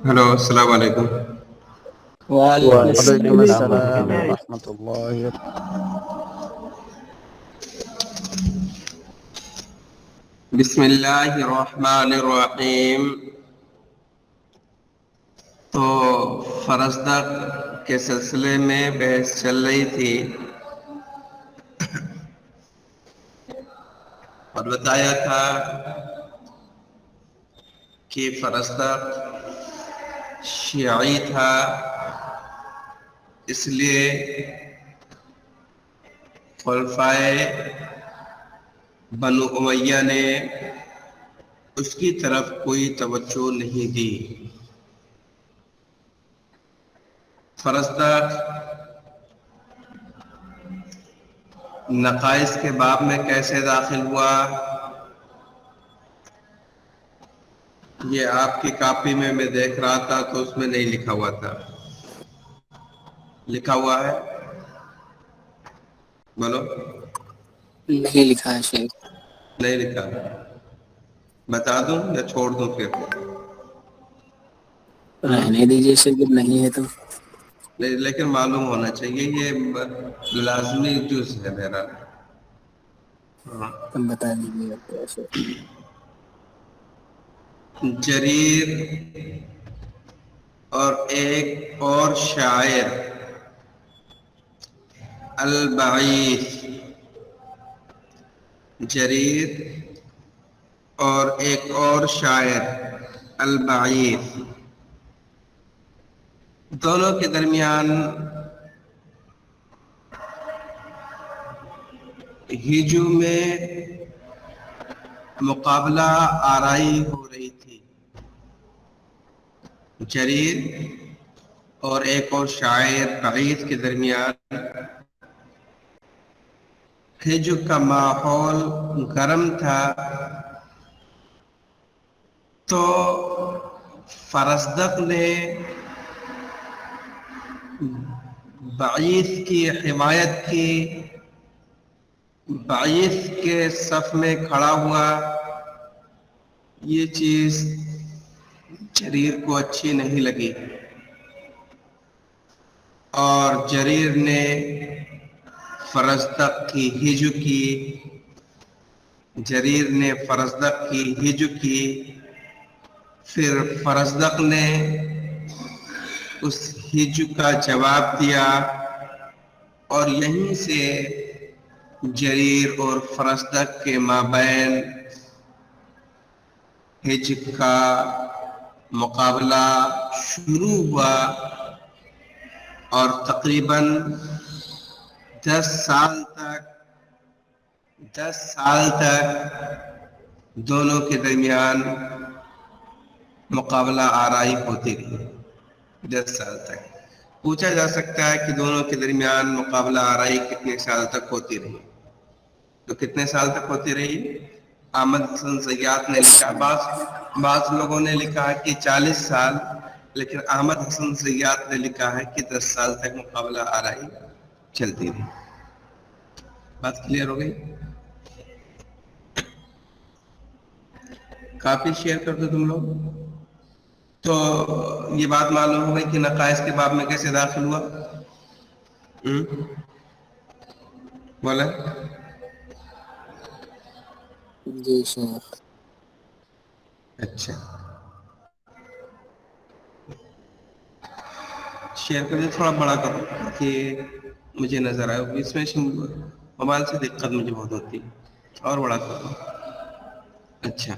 Hello السلام علیکم. وعلیکم وعلیکم السلام السلام ورحمۃ اللہ. ورحمۃ اللہ بسم اللہ الرحمن الرحیم. تو فرزدہ کے سلسلے میں بحث چل رہی تھی اور بتایا تھا کہ فرزدہ شیعی تھا، اس لیے خلفائے بنو امیہ نے اس کی طرف کوئی توجہ نہیں دی. فرزدہ نقائص کے باب میں کیسے داخل ہوا، یہ آپ کی کاپی میں دیکھ رہا تھا تو اس میں نہیں لکھا ہوا تھا. لکھا ہوا ہے؟ بولو. نہیں لکھا ہے شیخ. نہیں لکھا. بتا دوں یا چھوڑ دوں پھر؟ رہنے دیجیے شیخ، جب نہیں ہے تو. لیکن معلوم ہونا چاہیے، یہ لازمی جز ہے میرا. تم بتا دیجیے اب کیسے. جریر اور ایک اور شاعر البعیث، جریر اور ایک اور شاعر البعیث، دونوں کے درمیان ہجو میں مقابلہ آرائی ہو رہی تھی. جریر اور ایک اور شاعر بعیث کے درمیان ہجو کا ماحول گرم تھا. تو فرزدق نے بعیث کی حمایت کی، بعیث کے صف میں کھڑا ہوا. یہ چیز جریر کو اچھی نہیں لگی اور جریر نے فرزدق کی ہجو کی. جریر نے فرزدق کی ہجو کی. پھر فرزدق نے اس ہجو کا جواب دیا اور یہیں سے جریر اور فرزدق کے مابین ہجو کا مقابلہ شروع ہوا اور تقریباً 10 سال تک دونوں کے درمیان مقابلہ آرائی ہوتی رہی. 10 سال تک. پوچھا جا سکتا ہے کہ دونوں کے درمیان مقابلہ آرائی کتنے سال تک ہوتی رہی؟ تو کتنے سال تک ہوتی رہی؟ احمد حسن زیات نے لکھا، بعض لوگوں نے لکھا ہے کہ 40 سال، لیکن احمد حسن زیات نے لکھا ہے کہ 10 سال تک مقابلہ آرائی چلتی رہی. بات کلیئر ہو گئی؟ کافی شیئر کر دو تم لوگ. تو یہ بات معلوم ہو گئی کہ نقائص کے باب میں کیسے داخل ہوا. بولے. جی شیخ. اچھا شیئر کر دیں، تھوڑا بڑا کرو کہ مجھے نظر آئے. اس میں موبائل سے دقت مجھے بہت ہوتی ہے. اور بڑا کرو. اچھا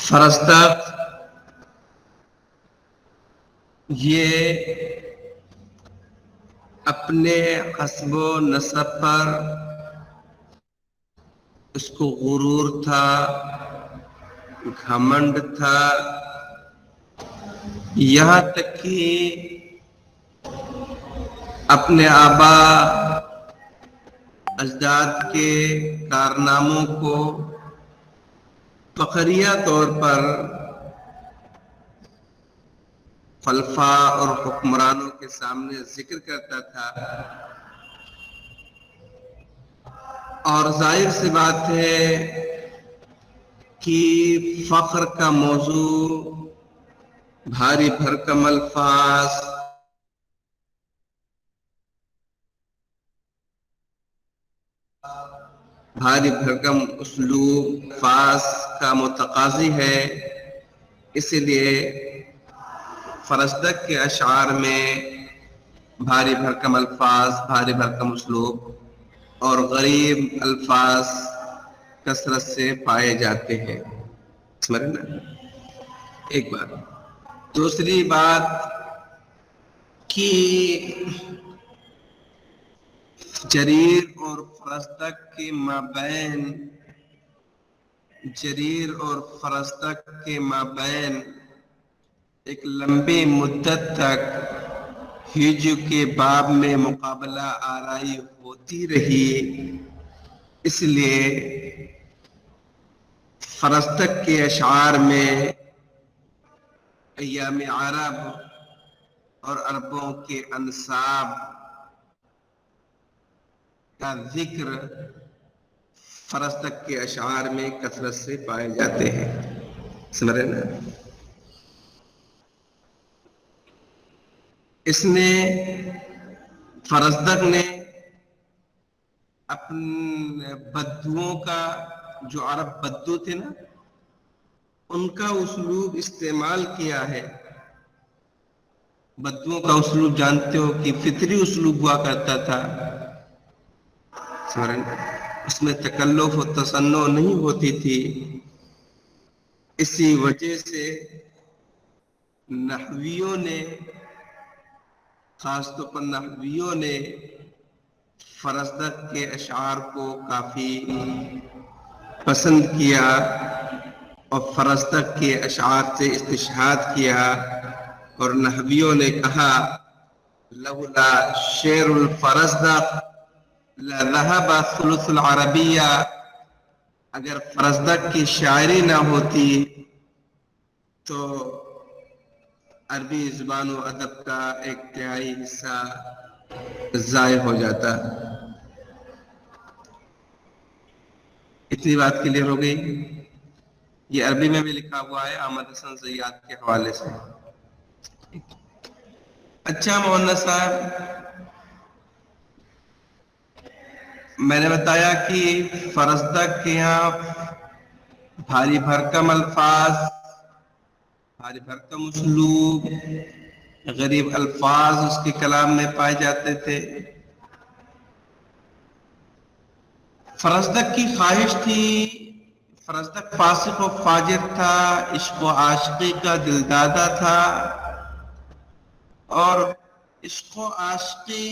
فرزدق یہ اپنے حسب و نسب پر اس کو غرور تھا، گھمنڈ تھا، یہاں تک کہ اپنے آبا اجداد کے کارناموں کو فخریہ طور پر خلفاء اور حکمرانوں کے سامنے ذکر کرتا تھا. اور ظاہر سی بات ہے کہ فخر کا موضوع بھاری بھرکم الفاظ بھاری بھرکم اسلوب الفاظ کا متقاضی ہے، اسی لیے فرزدق کے اشعار میں بھاری بھرکم الفاظ، بھاری بھرکم اسلوب اور غریب الفاظ کثرت سے پائے جاتے ہیں. سمجھ نا ایک بات. دوسری بات کہ جریر اور فرزدق کے مابین ایک لمبی مدت تک ہجو کے باب میں مقابلہ آرائی ہوتی رہی. اس لیے فرزدق کے اشعار میں ایام عرب اور عربوں کے انصاب کا ذکر فرزدق کے اشعار میں کثرت سے پائے جاتے ہیں. سمجھ رہے نا؟ اس نے فرزدق نے اپنے بدوؤں کا، جو عرب بدو تھے نا، ان کا اسلوب استعمال کیا ہے. بدوؤں کا اسلوب جانتے ہو کہ فطری اسلوب ہوا کرتا تھا. اس میں تکلف و تصنع نہیں ہوتی تھی. اسی وجہ سے نحویوں نے، خاص طور پر نحویوں نے فرزدق کے اشعار کو کافی پسند کیا اور فرزدق کے اشعار سے استشہاد کیا. اور نحویوں نے کہا لولا شعر الفرزدق لذهب ثلث العربیہ، اگر فرزدق کی شاعری نہ ہوتی تو عربی زبان و ادب کا ایک تہائی حصہ ضائع ہو جاتا. اتنی بات کلیئر ہو گئی. یہ عربی میں بھی لکھا ہوا ہے احمد حسن زیاد کے حوالے سے. اچھا مولانا صاحب، میں نے بتایا کہ فرزدق کے یہاں بھاری بھرکم الفاظ، بھاری بھرکم اسلوب، غریب الفاظ اس کے کلام میں پائے جاتے تھے. فرزدق کی خواہش تھی، فرزدق فاسق و فاجر تھا، عشق و عاشقی کا دلدادہ تھا، اور عشق و عاشقی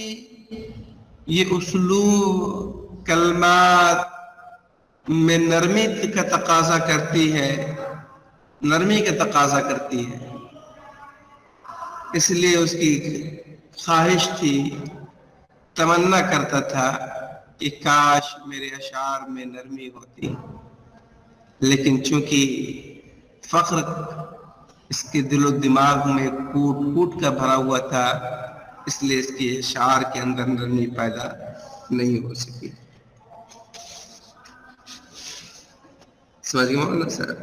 یہ اسلوب کلمات میں نرمی کا تقاضا کرتی ہے، نرمی کا تقاضا کرتی ہے. اس لیے اس کی خواہش تھی، تمنا کرتا تھا کہ کاش میرے اشعار میں نرمی ہوتی. لیکن چونکہ فخر اس کے دل و دماغ میں کوٹ کوٹ کا بھرا ہوا تھا، اس لیے اس کے اشعار کے اندر نرمی پیدا نہیں ہو سکی. سمجھ گئے مولانا صاحب؟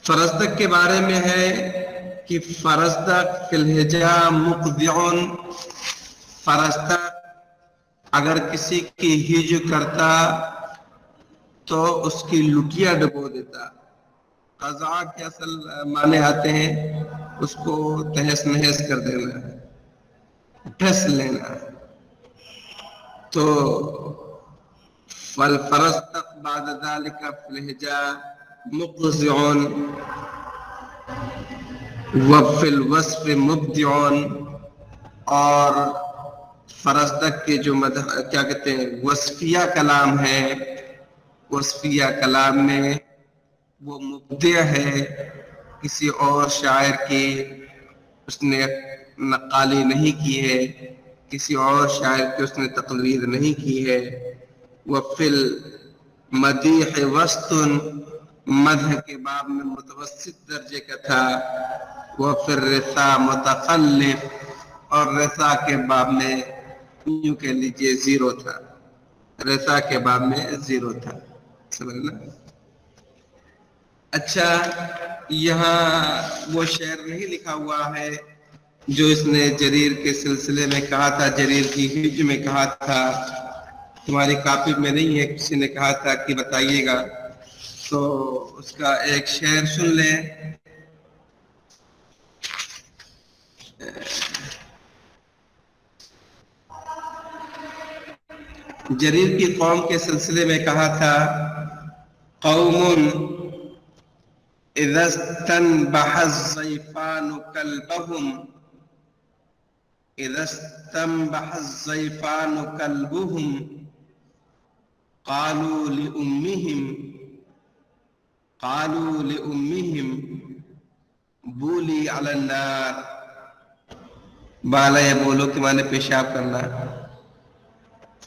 فرزدق کے بارے میں ہے کہ فرزدق فی الہجا مقدع، فرزدق اگر کسی کی ہج کرتا تو اس کی لٹیا ڈبو دیتا. قضاء کے اصل معنی آتے ہیں اس کو تہس نہس کر دینا، ڈھس لینا. تو فالفرزدق بعد ذلك في الهجاء مقزع وفي الوصف مبدع. اور فرزدق کے جو کیا کہتے ہیں وصفیہ کلام ہے، وصفیہ کلام میں وہ مبدع ہے، کسی اور شاعر کی اس نے نقالی نہیں کی ہے، کسی اور شاعر کی اس نے تقلید نہیں کی ہے. وفی المدیح وسط، مدح کے باب میں متوسط درجے کا تھا. وفی الرثا متخلف، اور رثا کے باب میں یوں کہہ لیجئے 0 تھا، رتا کے باب میں 0 تھا، سمجھنا۔ اچھا، یہاں وہ شعر نہیں لکھا ہوا ہے جو اس نے جریر کے سلسلے میں کہا تھا، جریر کی ہج میں کہا تھا، تمہاری کاپی میں نہیں ہے، کسی نے کہا تھا کہ بتائیے گا، تو اس کا ایک شعر سن لیں۔ جریر کی قوم کے سلسلے میں کہا تھا، قوم اذا استنبح الضيفان كلبهم اذا استنبح الضيفان كلبهم قالوا لأمهم بولی علی النار، بالا یا بولو کے معنی پیشاب کرنا،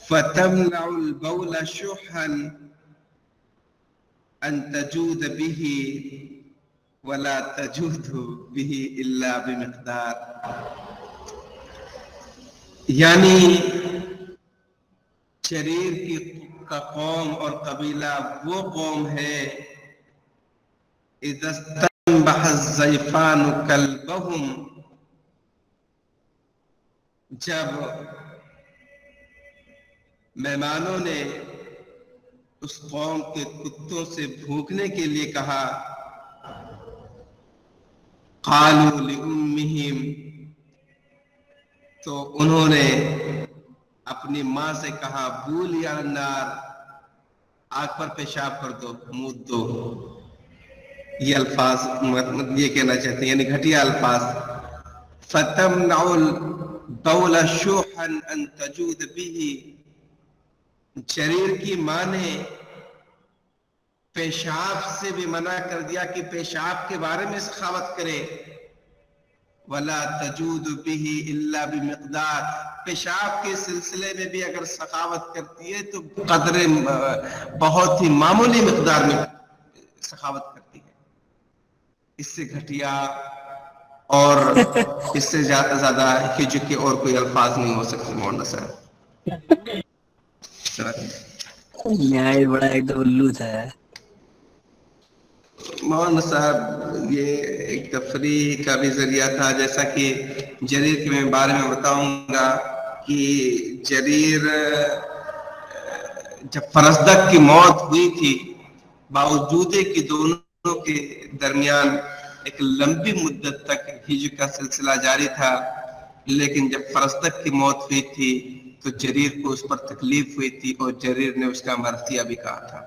فتمنع البول شحا ان تجود به ولا تجود به الا بمقدار، یعنی جریر کا قوم اور قبیلہ وہ قوم ہے، اذا استنبح الضیفان کلبہم، جب مہمانوں نے اس قوم کے کتوں سے بھونکنے کے لیے کہا، قالوا لأمہم، تو انہوں نے اپنی ماں سے کہا، بولی علی النار، آگ پر پیشاب کر دو، مود دو۔ یہ الفاظ یہ کہنا چاہتے ہیں، یعنی گھٹیا الفاظ، فتمنع البول شوحا ان تجود به، جریر کی ماں نے پیشاب سے بھی منع کر دیا کہ پیشاب کے بارے میں سخاوت کرے، ولا تجود به الا بمقدار، پیشاب کے سلسلے میں بھی اگر سخاوت کرتی ہے تو قدر بہت ہی معمولی مقدار میں سخاوت کرتی ہے، اس سے گھٹیا اور اس سے زیادہ ہج کے اور کوئی الفاظ نہیں ہو سکتے مولانا صاحب۔ یہ بڑا ایک دم الو تھا۔ مولانا صاحب یہ ایک تفریح کا بھی ذریعہ تھا، جیسا کہ جریر کے میں بارے میں بتاؤں گا کہ جریر جب فرزدق کی موت ہوئی تھی، باوجود کہ دونوں کے درمیان ایک لمبی مدت تک ہجر کا سلسلہ جاری تھا، لیکن جب فرزدق کی موت ہوئی تھی تو جریر کو اس پر تکلیف ہوئی تھی اور جریر نے اس کا مرثیہ بھی کہا تھا۔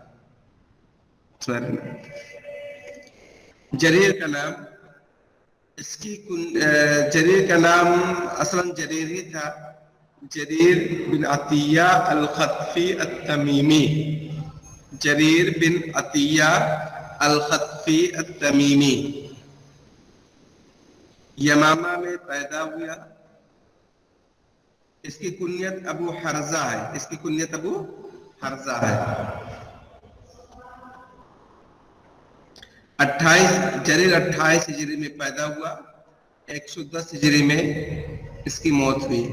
جریر کا نام جریر کا نام اصلاً جریر ہی تھا، جریر بن عطیہ الخطفی التمیمی، جریر بن عطیہ الخطفی التمیمی، یمامہ میں پیدا ہوا۔ اس کی کنیت ابو حرزہ ہے، اس کی کنیت ابو حرزہ ہے۔ 28 ہجری میں پیدا ہوا، 110 ہجری میں اس کی موت ہوئی۔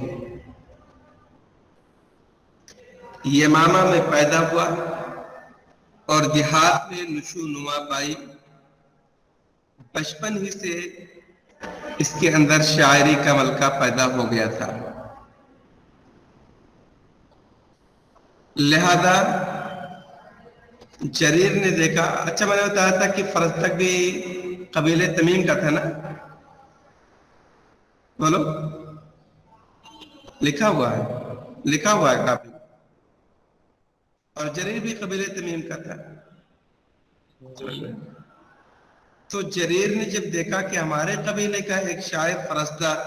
یمامہ میں پیدا ہوا اور دیہات میں نشو نما پائی، بچپن ہی سے اس کے اندر شاعری کا ملکہ پیدا ہو گیا تھا، لہذا جریر نے دیکھا۔ اچھا، میں نے بتایا تھا کہ فرزدق بھی قبیلے تمیم کا تھا نا، بولو، لکھا ہوا ہے کافی، اور جریر بھی قبیلے تمیم کا تھا۔ تو جریر نے جب دیکھا کہ ہمارے قبیلے کا ایک شاعر فرزدق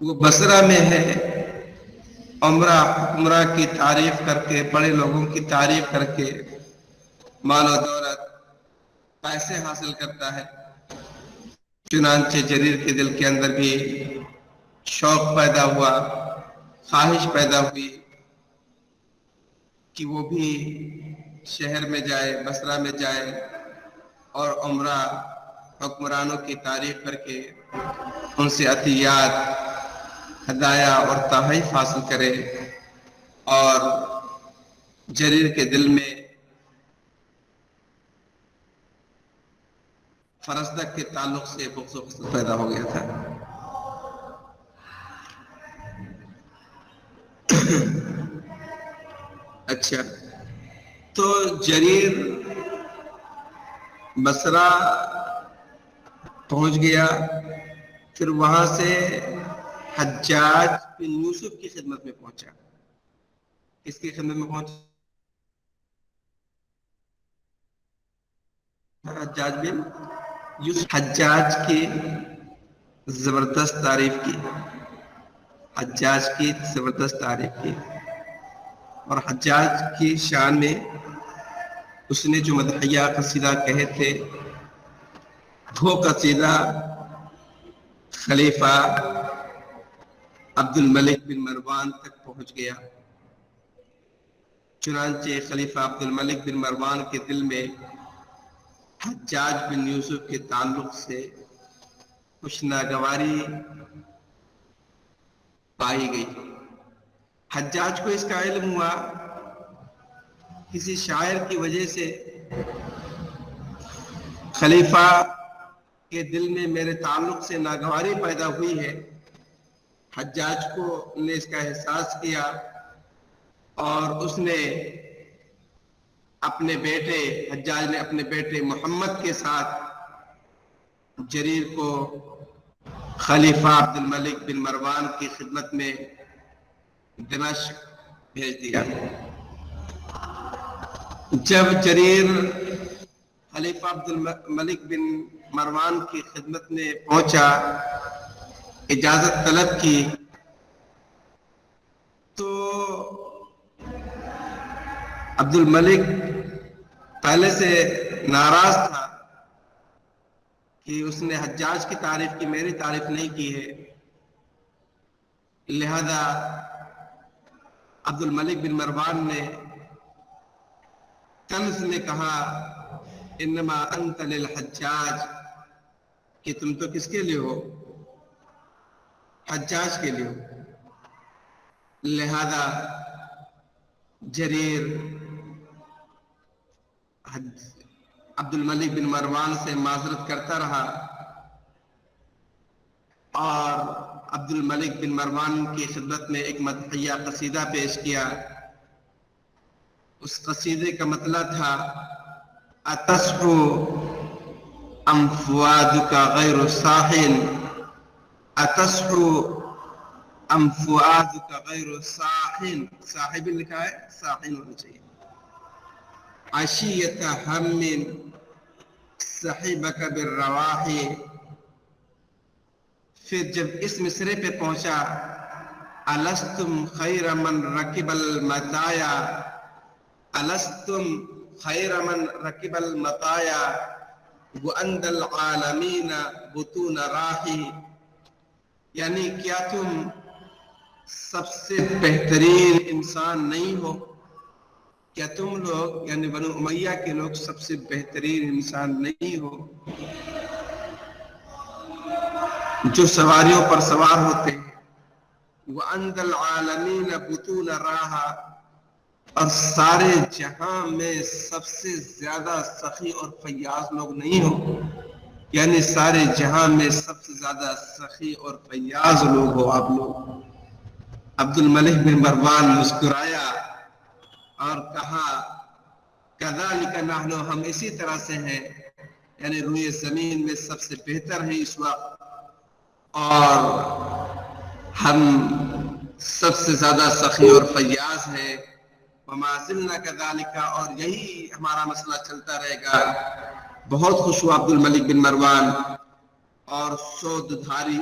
وہ بصرہ میں ہے، عمرہ کی تعریف کر کے، بڑے لوگوں کی تعریف کر کے مال و دولت پیسے حاصل کرتا ہے، چنانچہ جریر کے دل کے اندر بھی شوق پیدا ہوا، خواہش پیدا ہوئی کہ وہ بھی شہر میں جائے، بصرہ میں جائے اور عمرہ حکمرانوں کی تعریف کر کے ان سے عطیات ہدایہ اور تحائف حاصل کرے اور جریر کے دل میں فرزدق کے تعلق سے بغض و حسد پیدا ہو گیا تھا. اچھا، تو جریر بصرہ پہنچ گیا، پھر وہاں سے حجاج بن یوسف کی خدمت میں پہنچا. کس کی خدمت میں پہنچا؟ حجاج بن یوسف. حجاج کی زبردست تعریف کی، حجاج کی زبردست تعریف کی، اور حجاج کی شان میں اس نے جو مدحیہ قصیدہ کہے تھے وہ قصیدہ خلیفہ عبد الملک بن مروان تک پہنچ گیا. چنانچہ خلیفہ عبد الملک بن مروان کے دل میں حجاج بن یوسف کے تعلق سے کچھ ناگواری پائی گئی. حجاج کو اس کا علم ہوا کسی شاعر کی وجہ سے خلیفہ کے دل میں میرے تعلق سے ناگواری پیدا ہوئی ہے. حجاج کو نے اس کا احساس کیا اور اس نے اپنے بیٹے حجاج نے اپنے بیٹے محمد کے ساتھ جریر کو خلیفہ عبد الملک بن مروان کی خدمت میں دمشق بھیج دیا. جب جریر خلیفہ عبد الملک بن مروان کی خدمت میں پہنچا، اجازت طلب کی، تو عبد الملک پہلے سے ناراض تھا کہ اس نے حجاج کی تعریف کی، میری تعریف نہیں کی ہے. لہذا عبد الملک بن مروان نے طنز میں کہا انما انت للحجاج، کہ تم تو کس کے لیے ہو؟ حجاج کے لیے ہو. لہذا جریر عبد الملک بن مروان سے معذرت کرتا رہا اور عبد الملک بن مروان کی خدمت میں ایک مدحیہ قصیدہ پیش کیا. اس قصیدے کا مطلب تھا اتصحو ام فؤادک غیر صاحن، اتصحو ام فؤادک غیر صاحن، صاحب لکھا ہے، صاحن ہونا چاہیے. عشیت ہم صحبک بالرواح، پھر جب اس مصرے پہ پہنچا الستم خیر من رکب المطایا، الستم خیر من رکب المطایا وعند العالمین بطون راحی، یعنی کیا تم سب سے بہترین انسان نہیں ہو؟ کیا تم لوگ یعنی بنو امیہ کے لوگ سب سے بہترین انسان نہیں ہو جو سواریوں پر سوار ہوتے ہیں؟ وعند العالمین بطون راحا، اور سارے جہاں میں سب سے زیادہ سخی اور فیاض لوگ نہیں ہو، یعنی سارے جہاں میں سب سے زیادہ سخی اور فیاض لوگ ہو آپ لوگ. عبد الملک بن مروان مسکرایا اور کہا کذالک نحن، ہم اسی طرح سے ہیں، یعنی روئے زمین میں سب سے بہتر ہیں اس وقت، اور ہم سب سے زیادہ سخی اور فیاض ہیں. وما زلنا کذالک، اور یہی ہمارا مسئلہ چلتا رہے گا. بہت خوش ہوا عبد الملک بن مروان، اور 100 ددھاری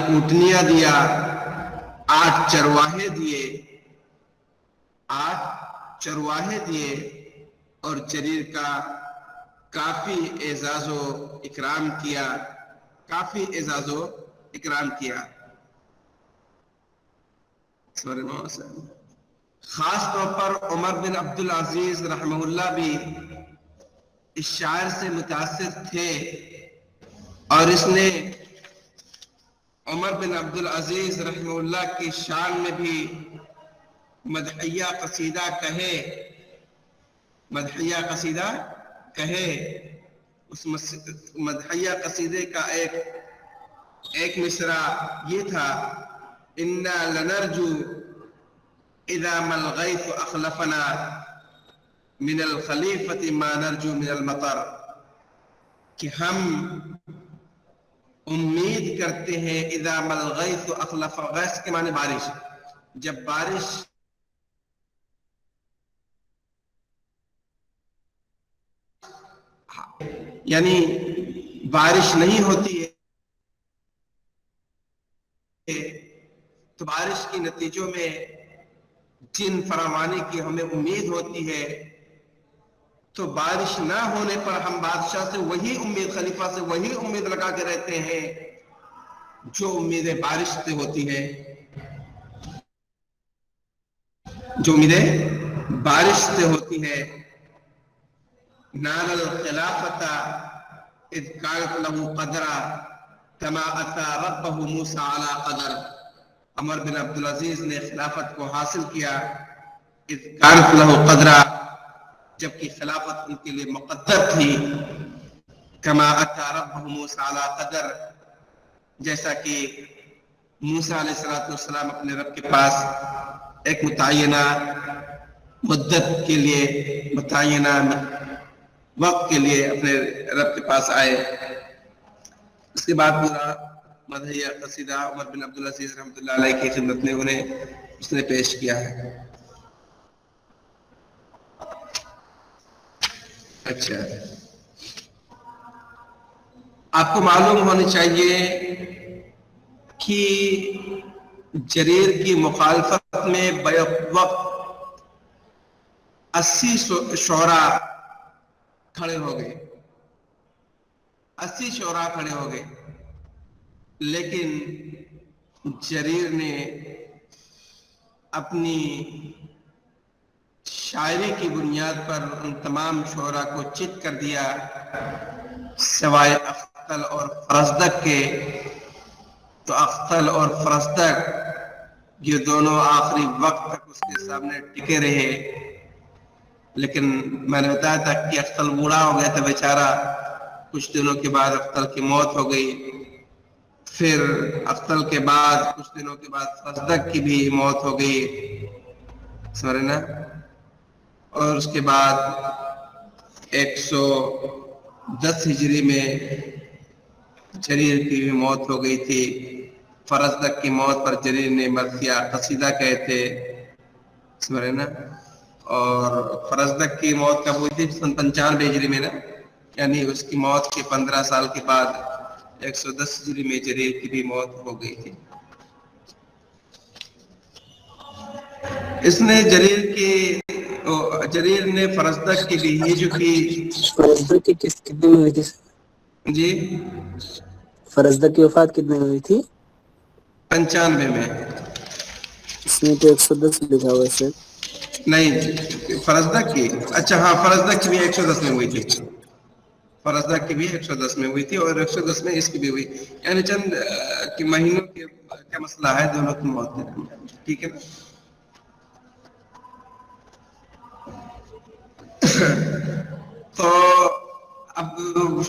اونٹنیاں دیا، 8 چرواہے دیے اور جریر کا کافی اعزاز و اکرام کیا. خاص طور پر عمر بن عبد العزیز رحمہ اللہ بھی اس شاعر سے متاثر تھے اور اس نے عمر بن عبد العزیز رحمہ اللہ کی شان میں بھی مدحیہ قصیدہ کہے، مدحیہ قصیدہ کہے. اس مدحیہ قصیدے کا ایک مصرع یہ تھا: انا لنرجو اذا ما الغیث اخلفنا من الخلیفۃ ما نرجو من المطر، کہ ہم امید کرتے ہیں اذا ما الغیث اخلف، غیث کے معنی بارش، جب بارش یعنی بارش نہیں ہوتی ہے تو بارش کے نتیجوں میں جن فراوانی کی ہمیں امید ہوتی ہے، تو بارش نہ ہونے پر ہم بادشاہ سے وہی امید، خلیفہ سے وہی امید لگا کے رہتے ہیں جو امیدیں بارش سے ہوتی ہے، جو امیدیں بارش سے ہوتی ہے. نال الخلافت اذ کانت له قدرا کما اتی ربہ موسیٰ علی قدر. عمر بن عبد العزیز نے خلافت کو حاصل کیا اذ کانت له قدرا، جبکہ خلافت ان کے لیے مقدر تھی. کما اتی ربہ موسیٰ علی قدر، جیسا کہ موسیٰ علیہ السلام اپنے رب کے پاس ایک متعینہ مدت کے لیے، متعینہ وقت کے لیے اپنے رب کے پاس آئے. اس کے بعد پورا مدحیہ قصیدہ عمر بن عبد العزیز رحمۃ اللہ علیہ کی خدمت میں اس نے پیش کیا ہے. اچھا، آپ کو معلوم ہونی چاہیے کہ جریر کی مخالفت میں بیک وقت 80 شعراء کھڑے ہو گئے، 80 شعراء کھڑے ہو گئے، لیکن جریر نے اپنی شاعری کی بنیاد پر ان تمام شعراء کو چت کر دیا سوائے اختل اور فرزدق کے. تو اختل اور فرزدق یہ دونوں آخری وقت تک اس کے سامنے ٹکے رہے، لیکن میں نے بتایا تھا کہ اختل بوڑھا ہو گیا تھا بیچارہ. کچھ دنوں کے بعد اختل کی موت ہو گئی، پھر اختل کے بعد کچھ دنوں کے بعد فرزدق کی بھی موت ہو گئی، سمجھ نا. اور اس کے بعد 110 ہجری میں جریر کی بھی موت ہو گئی تھی. فرزدق کی موت پر جریر نے مرثیہ قصیدہ کہے تھے، سمجھ نا. اور فرزدق کی موت کب ہوئی تھی؟ 95 ہجری میں نا، یعنی اس کی موت کے 15 سال کے بعد 110 ہجری میں جریر کی بھی موت ہو گئی تھی. اس نے جریر نے فرزدق کی بھی ہجو کی. فرزدق کی کتنے میں ہوئی تھی جی؟ فرزدق کی وفات کتنے میں ہوئی تھی؟ 95 میں. اس میں تو 110 لکھا ہوا ہے سر. نہیں، فرزدق کی، اچھا ہاں، فرزدق کی بھی 110 میں ہوئی تھی، فرزدق کی بھی 110 میں ہوئی تھی اور 110 میں اس کی بھی ہوئی، یعنی چند کی مہینوں کے کیا مسئلہ ہے دونوں کی موت میں. ٹھیک ہے نا. تو اب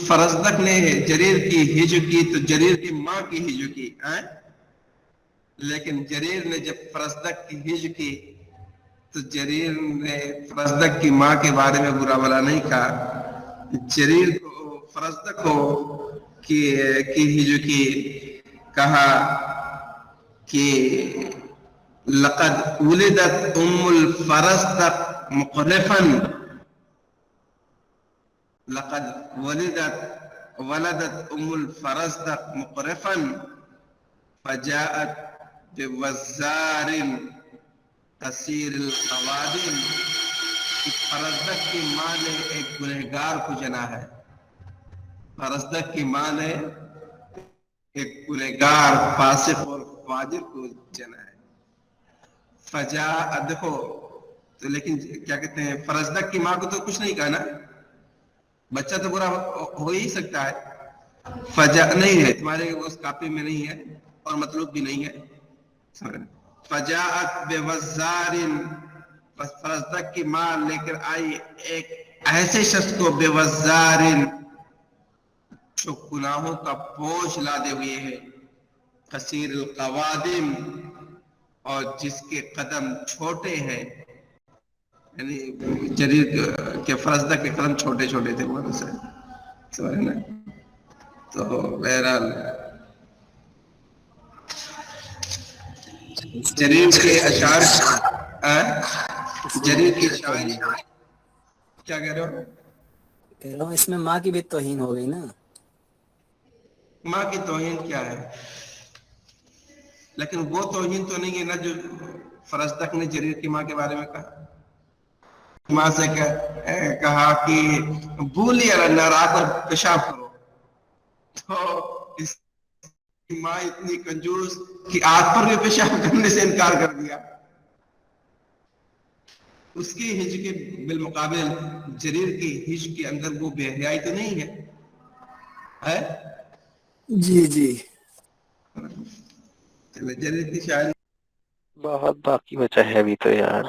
فرزدق نے جریر کی ہجو کی تو جریر کی ماں کی ہجو کی، لیکن جریر نے جب فرزدق کی ہجو کی تو جریر نے فرزدق کی ماں کے بارے میں برا بھلا نہیں کہا. جریر کو فرزدق کی ہجو کی کہا کہ لقد ولدت ام الفرزدق مقرفا، لقد ولدت ام الفرزدق مقرفا فجاءت بوزار قصیر القوادم. فرزدق کی ماں نے ایک گنہگار کو جنا ہے، فرزدق کی ماں نے ایک گنہگار فاسق اور فاجر کو جنا ہے. دیکھو تو، لیکن کیا کہتے ہیں، فرزدق کی ماں کو تو کچھ نہیں کہا نا، بچہ تو برا ہو ہی سکتا ہے، فجا نہیں ہے تمہارے اس کاپی میں نہیں ہے اور مطلوب بھی نہیں ہے. فجاءت بوزار، فزدق کی ماں لے کر آئی ایک ایسے شخص کو، بوزار جو گناہوں کا بوجھ لادے ہوئے ہے، قصیر القوادم اور جس کے قدم چھوٹے ہیں، یعنی جریر کے فزدق کے قدم چھوٹے چھوٹے تھے وہ سے سمجھ نا. تو بہرحال اس میں جریر ماں کی کے بھی اشعار اس میں جریر ماں کی کی بھی اشعار توہین ہے. کیا کہہ رہے ہو؟ کہہ رہا ہوں اس میں ماں کی بھی توہین ہو گئی نا. ماں کی توہین کیا ہے؟ لیکن وہ توہین تو نہیں ہے نا جو فرزدق نے جریر کی ماں کے بارے میں کہا. ماں سے کہا کہ بھولی اللہ رات اور پیشاب کرو. تو اس کی ماں اتنی کنجوس کہ آگ پر بھی پیشاب کرنے سے انکار کر دیا. اس کی ہج کے بالمقابل جریر کی ہج کے اندر وہ بے حیائی تو نہیں ہے. جی جی چلے جریر کی شاعری بہت باقی بچا ہے ابھی تو یار.